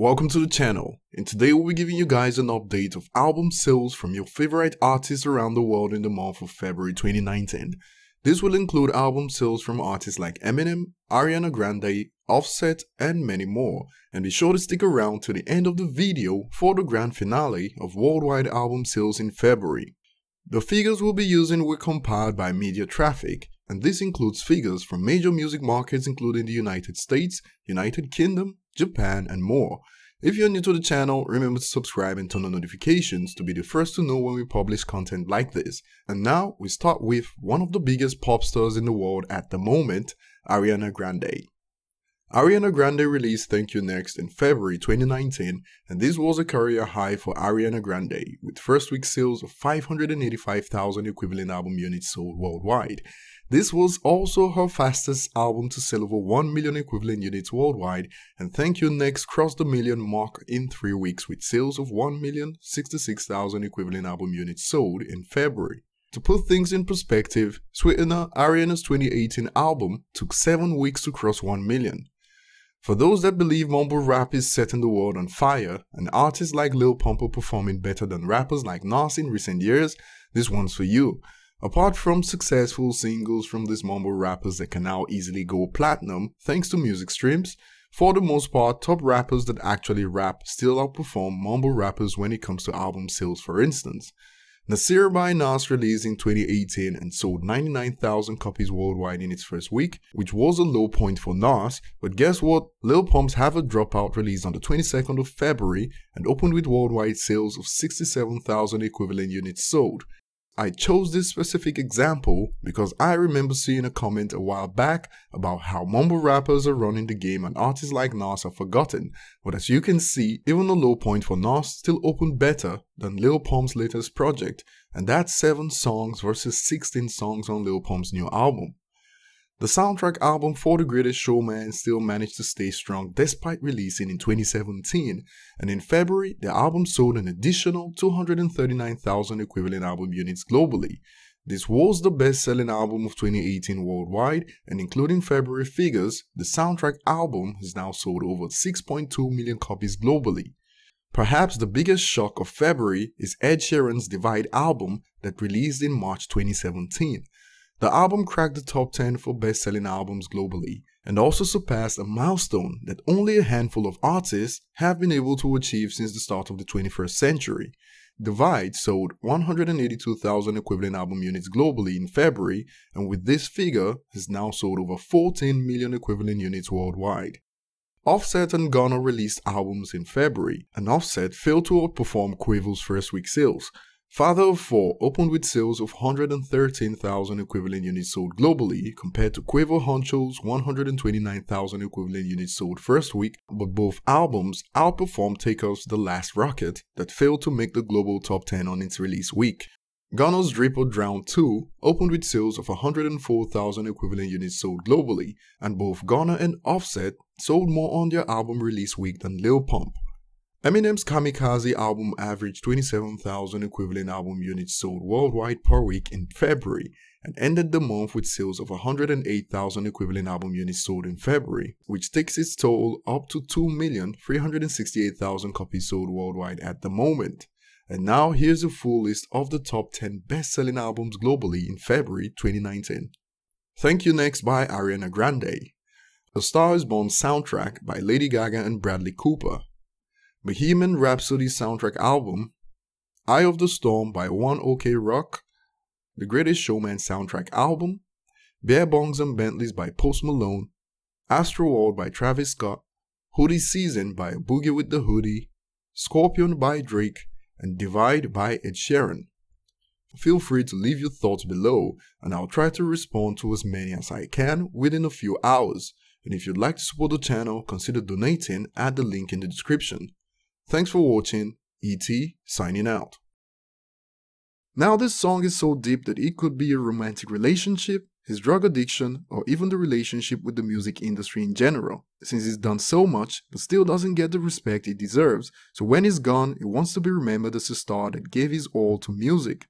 welcome to the channel, and today we'll be giving you guys an update of album sales from your favorite artists around the world in the month of February 2019. This will include album sales from artists like Eminem, Ariana Grande, Offset, and many more, and be sure to stick around to the end of the video for the grand finale of worldwide album sales in February. The figures we'll be using were compiled by Media Traffic, and this includes figures from major music markets including the United States, United Kingdom, Japan, and more. If you're new to the channel, remember to subscribe and turn on notifications to be the first to know when we publish content like this. And now we start with one of the biggest pop stars in the world at the moment, Ariana Grande. Ariana Grande released Thank You Next in February 2019, and this was a career high for Ariana Grande, with first week sales of 585,000 equivalent album units sold worldwide. This was also her fastest album to sell over 1 million equivalent units worldwide, and Thank You Next crossed the million mark in 3 weeks with sales of 1,066,000 equivalent album units sold in February. To put things in perspective, Sweetener, Ariana's 2018 album, took 7 weeks to cross 1 million. For those that believe mumble rap is setting the world on fire, and artists like Lil Pump are performing better than rappers like Nas in recent years, this one's for you. Apart from successful singles from these mumble rappers that can now easily go platinum thanks to music streams, for the most part, top rappers that actually rap still outperform mumble rappers when it comes to album sales. For instance, Nasir by Nas released in 2018 and sold 99,000 copies worldwide in its first week, which was a low point for Nas, but guess what? Lil Pump's Have a Dropout released on the 22nd of February and opened with worldwide sales of 67,000 equivalent units sold. I chose this specific example because I remember seeing a comment a while back about how mumble rappers are running the game and artists like Nas are forgotten, but as you can see, even the low point for Nas still opened better than Lil Pump's latest project, and that's 7 songs versus 16 songs on Lil Pump's new album. The soundtrack album for The Greatest Showman still managed to stay strong despite releasing in 2017, and in February, the album sold an additional 239,000 equivalent album units globally. This was the best-selling album of 2018 worldwide, and including February figures, the soundtrack album has now sold over 6.2 million copies globally. Perhaps the biggest shock of February is Ed Sheeran's Divide album that released in March 2017. The album cracked the top 10 for best-selling albums globally, and also surpassed a milestone that only a handful of artists have been able to achieve since the start of the 21st century. Divide sold 182,000 equivalent album units globally in February, and with this figure, has now sold over 14 million equivalent units worldwide. Offset and Gunna released albums in February, and Offset failed to outperform Quavo's first week sales. Father of Four opened with sales of 113,000 equivalent units sold globally compared to Quavo Huncho's 129,000 equivalent units sold first week, but both albums outperformed Takeoff's The Last Rocket that failed to make the global top 10 on its release week. Gunna's Drip or Drown 2 opened with sales of 104,000 equivalent units sold globally, and both Gunna and Offset sold more on their album release week than Lil Pump. Eminem's Kamikaze album averaged 27,000 equivalent album units sold worldwide per week in February and ended the month with sales of 108,000 equivalent album units sold in February, which takes its total up to 2,368,000 copies sold worldwide at the moment. And now here's a full list of the top 10 best-selling albums globally in February 2019. Thank You Next by Ariana Grande, A Star Is Born soundtrack by Lady Gaga and Bradley Cooper, Bohemian Rhapsody soundtrack album, Eye of the Storm by One OK Rock, The Greatest Showman soundtrack album, Beer Bongs and Bentleys by Post Malone, Astroworld by Travis Scott, Hoodie Season by Boogie with the Hoodie, Scorpion by Drake, and Divide by Ed Sheeran. Feel free to leave your thoughts below, and I'll try to respond to as many as I can within a few hours. And if you'd like to support the channel, consider donating at the link in the description. Thanks for watching, ET signing out. Now this song is so deep that it could be a romantic relationship, his drug addiction, or even the relationship with the music industry in general, since he's done so much but still doesn't get the respect he deserves, so when he's gone, he wants to be remembered as a star that gave his all to music.